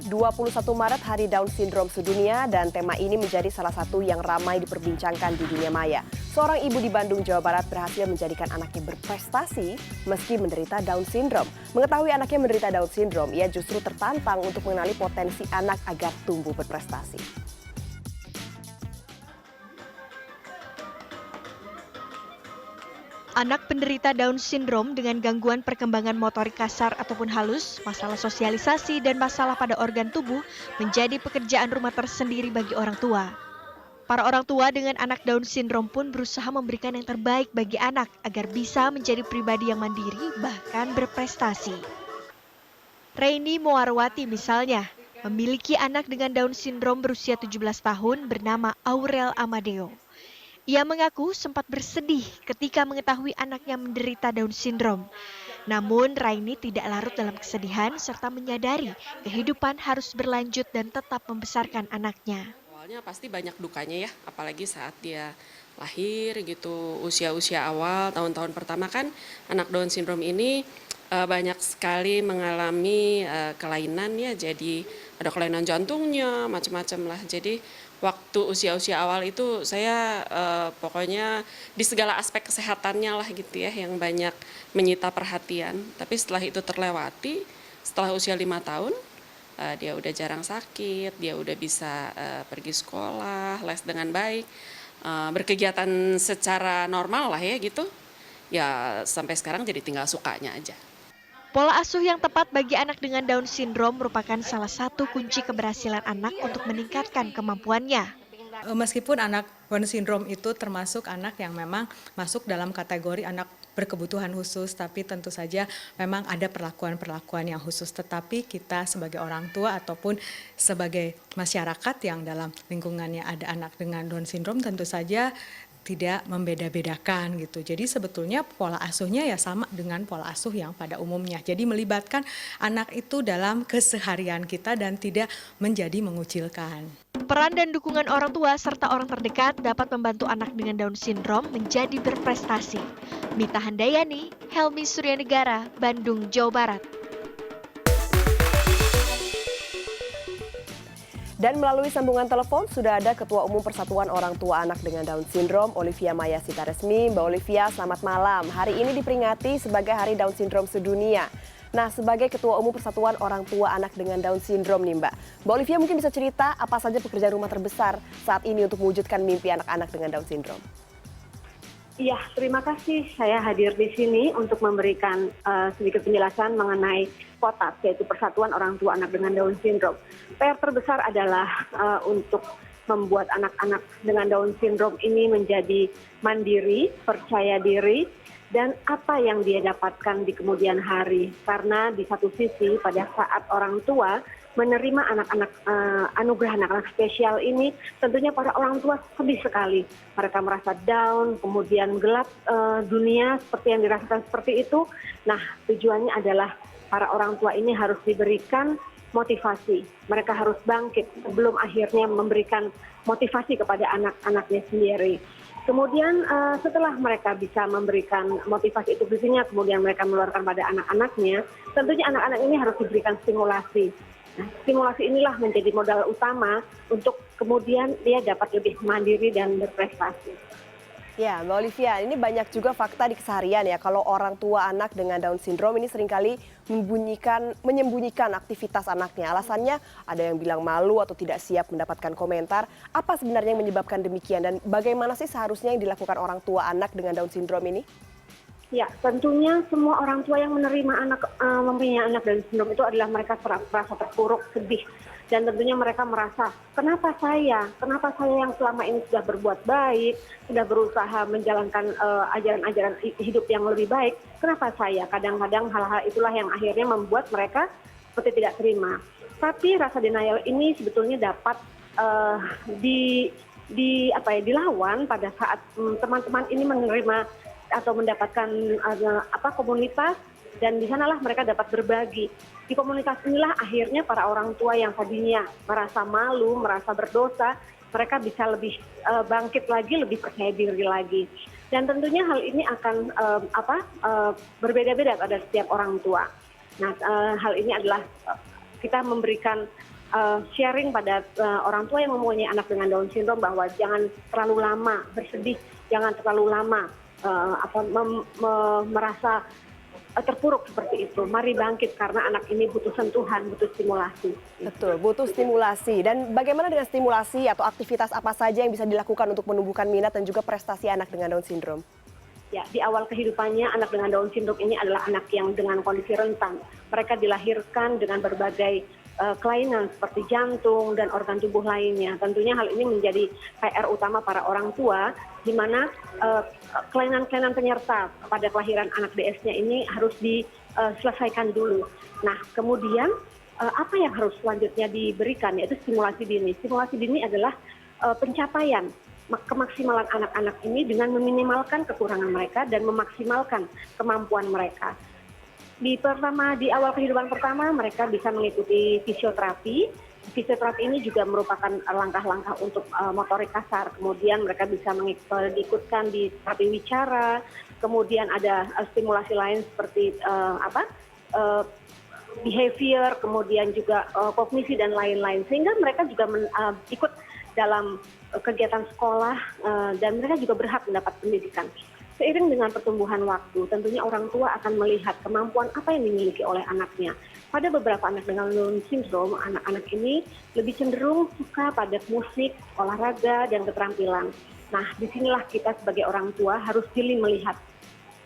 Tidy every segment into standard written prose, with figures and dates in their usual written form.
21 Maret Hari Down Syndrome sedunia dan tema ini menjadi salah satu yang ramai diperbincangkan di dunia maya. Seorang ibu di Bandung, Jawa Barat berhasil menjadikan anaknya berprestasi meski menderita Down Syndrome. Mengetahui anaknya menderita Down Syndrome, ia justru tertantang untuk mengenali potensi anak agar tumbuh berprestasi. Anak penderita Down Syndrome dengan gangguan perkembangan motorik kasar ataupun halus, masalah sosialisasi dan masalah pada organ tubuh menjadi pekerjaan rumah tersendiri bagi orang tua. Para orang tua dengan anak Down Syndrome pun berusaha memberikan yang terbaik bagi anak agar bisa menjadi pribadi yang mandiri bahkan berprestasi. Raini Moarwati misalnya, memiliki anak dengan Down Syndrome berusia 17 tahun bernama Aurel Amadeo. Ia mengaku sempat bersedih ketika mengetahui anaknya menderita Down Syndrome. Namun Raini tidak larut dalam kesedihan serta menyadari kehidupan harus berlanjut dan tetap membesarkan anaknya. Awalnya pasti banyak dukanya ya, apalagi saat dia lahir gitu, usia-usia awal, tahun-tahun pertama kan anak Down Syndrome ini banyak sekali mengalami kelainan ya, jadi ada kelainan jantungnya, macam-macam lah. Jadi waktu usia-usia awal itu saya pokoknya di segala aspek kesehatannya lah gitu ya yang banyak menyita perhatian. Tapi setelah itu terlewati, setelah usia 5 tahun dia udah jarang sakit, dia udah bisa pergi sekolah, les dengan baik, berkegiatan secara normal lah ya gitu. Ya sampai sekarang jadi tinggal sukanya aja. Pola asuh yang tepat bagi anak dengan Down Syndrome merupakan salah satu kunci keberhasilan anak untuk meningkatkan kemampuannya. Meskipun anak Down Syndrome itu termasuk anak yang memang masuk dalam kategori anak berkebutuhan khusus, tapi tentu saja memang ada perlakuan-perlakuan yang khusus. Tetapi kita sebagai orang tua ataupun sebagai masyarakat yang dalam lingkungannya ada anak dengan Down Syndrome tentu saja tidak membeda-bedakan gitu. Jadi sebetulnya pola asuhnya ya sama dengan pola asuh yang pada umumnya. Jadi melibatkan anak itu dalam keseharian kita dan tidak menjadi mengucilkan. Peran dan dukungan orang tua serta orang terdekat dapat membantu anak dengan Down Syndrome menjadi berprestasi. Mita Handayani, Helmi Suryanegara, Bandung, Jawa Barat. Dan melalui sambungan telepon sudah ada Ketua Umum Persatuan Orang Tua Anak dengan Down Syndrome, Olivia Maya Sitaresmi. Mbak Olivia, selamat malam. Hari ini diperingati sebagai Hari Down Syndrome sedunia. Nah, sebagai Ketua Umum Persatuan Orang Tua Anak dengan Down Syndrome nih Mbak. Mbak Olivia mungkin bisa cerita apa saja pekerjaan rumah terbesar saat ini untuk mewujudkan mimpi anak-anak dengan Down Syndrome. Iya, terima kasih saya hadir di sini untuk memberikan sedikit penjelasan mengenai POTAS, yaitu Persatuan Orang Tua Anak dengan Down Syndrome. PR terbesar adalah untuk membuat anak-anak dengan Down Syndrome ini menjadi mandiri, percaya diri, dan apa yang dia dapatkan di kemudian hari. Karena di satu sisi pada saat orang tua menerima anak-anak anugerah anak-anak spesial ini, tentunya para orang tua sedih sekali. Mereka merasa down, kemudian gelap dunia seperti yang dirasakan seperti itu. Nah, tujuannya adalah para orang tua ini harus diberikan motivasi. Mereka harus bangkit sebelum akhirnya memberikan motivasi kepada anak-anaknya sendiri. Kemudian setelah mereka bisa memberikan motivasi itu biasanya kemudian mereka meluarkan pada anak-anaknya, tentunya anak-anak ini harus diberikan stimulasi. Nah, stimulasi inilah menjadi modal utama untuk kemudian dia dapat lebih mandiri dan berprestasi. Ya, Mbak Olivia, ini banyak juga fakta di keseharian ya, kalau orang tua anak dengan Down Syndrome ini seringkali menyembunyikan aktivitas anaknya. Alasannya ada yang bilang malu atau tidak siap mendapatkan komentar. Apa sebenarnya yang menyebabkan demikian dan bagaimana sih seharusnya yang dilakukan orang tua anak dengan Down Syndrome ini? Ya, tentunya semua orang tua yang menerima mempunyai anak Down Syndrome itu adalah mereka merasa terpuruk, sedih. Dan tentunya mereka merasa, kenapa saya yang selama ini sudah berbuat baik, sudah berusaha menjalankan ajaran-ajaran hidup yang lebih baik, kenapa saya? Kadang-kadang hal-hal itulah yang akhirnya membuat mereka seperti tidak terima. Tapi rasa denial ini sebetulnya dapat dilawan pada saat teman-teman ini menerima atau mendapatkan komunitas, dan di sanalah mereka dapat berbagi. Di komunitas inilah akhirnya para orang tua yang tadinya merasa malu, merasa berdosa, mereka bisa lebih bangkit lagi, lebih percaya diri lagi. Dan tentunya hal ini akan berbeda-beda pada setiap orang tua. Nah, hal ini adalah kita memberikan sharing pada orang tua yang mempunyai anak dengan Down syndrome bahwa jangan terlalu lama bersedih, jangan terlalu lama merasa terpuruk seperti itu. Mari bangkit karena anak ini butuh sentuhan, butuh stimulasi. Betul, butuh stimulasi. Dan bagaimana dengan stimulasi atau aktivitas apa saja yang bisa dilakukan untuk menumbuhkan minat dan juga prestasi anak dengan Down syndrome? Ya, di awal kehidupannya anak dengan Down syndrome ini adalah anak yang dengan kondisi rentan. Mereka dilahirkan dengan berbagai kelainan seperti jantung dan organ tubuh lainnya. Tentunya hal ini menjadi PR utama para orang tua, di mana kelainan-kelainan penyerta pada kelahiran anak DS-nya ini harus diselesaikan dulu. Nah, kemudian apa yang harus selanjutnya diberikan, yaitu stimulasi dini. Stimulasi dini adalah pencapaian kemaksimalan anak-anak ini dengan meminimalkan kekurangan mereka dan memaksimalkan kemampuan mereka. Di awal kehidupan pertama mereka bisa mengikuti fisioterapi. Fisioterapi ini juga merupakan langkah-langkah untuk motorik kasar. Kemudian mereka bisa diikutkan di terapi wicara. Kemudian ada stimulasi lain seperti behavior, kemudian juga kognisi dan lain-lain. Sehingga mereka juga ikut dalam kegiatan sekolah dan mereka juga berhak mendapat pendidikan. Seiring dengan pertumbuhan waktu, tentunya orang tua akan melihat kemampuan apa yang dimiliki oleh anaknya. Pada beberapa anak dengan Down syndrome, anak-anak ini lebih cenderung suka pada musik, olahraga, dan keterampilan. Nah, disinilah kita sebagai orang tua harus jeli melihat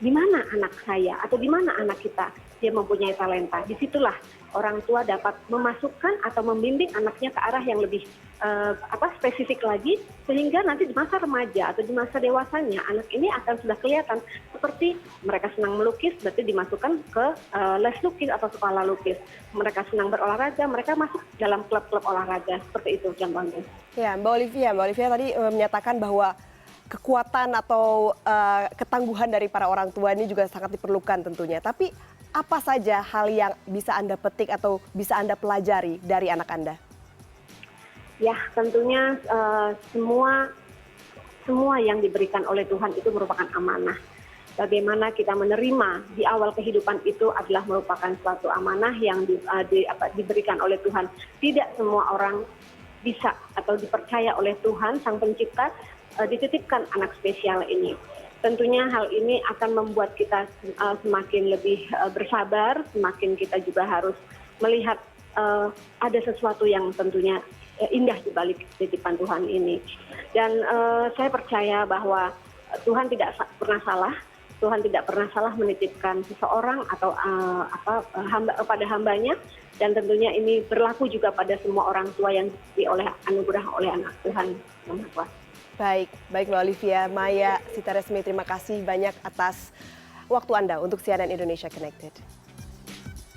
di mana anak saya atau di mana anak kita dia mempunyai talenta. Disitulah orang tua dapat memasukkan atau membimbing anaknya ke arah yang lebih spesifik lagi, sehingga nanti di masa remaja atau di masa dewasanya anak ini akan sudah kelihatan seperti mereka senang melukis, berarti dimasukkan ke les lukis atau sekolah lukis. Mereka senang berolahraga, mereka masuk dalam klub-klub olahraga, seperti itu contohnya. Ya, Mbak Olivia tadi menyatakan bahwa kekuatan atau ketangguhan dari para orang tua ini juga sangat diperlukan tentunya. Tapi apa saja hal yang bisa Anda petik atau bisa Anda pelajari dari anak Anda? Ya, tentunya semua yang diberikan oleh Tuhan itu merupakan amanah. Bagaimana kita menerima di awal kehidupan itu adalah merupakan suatu amanah yang diberikan oleh Tuhan. Tidak semua orang bisa atau dipercaya oleh Tuhan, Sang Pencipta, dititipkan anak spesial ini. Tentunya hal ini akan membuat kita semakin lebih bersabar, semakin kita juga harus melihat ada sesuatu yang tentunya indah di balik titipan Tuhan ini. Dan saya percaya bahwa Tuhan tidak pernah salah. Tuhan tidak pernah salah menitipkan seseorang atau kepada hambanya, dan tentunya ini berlaku juga pada semua orang tua yang diberi anugerah oleh anak Tuhan yang Maha Kuasa. Baik Mbak Olivia, Maya Sitaresmi, terima kasih banyak atas waktu Anda untuk CNN Indonesia Connected.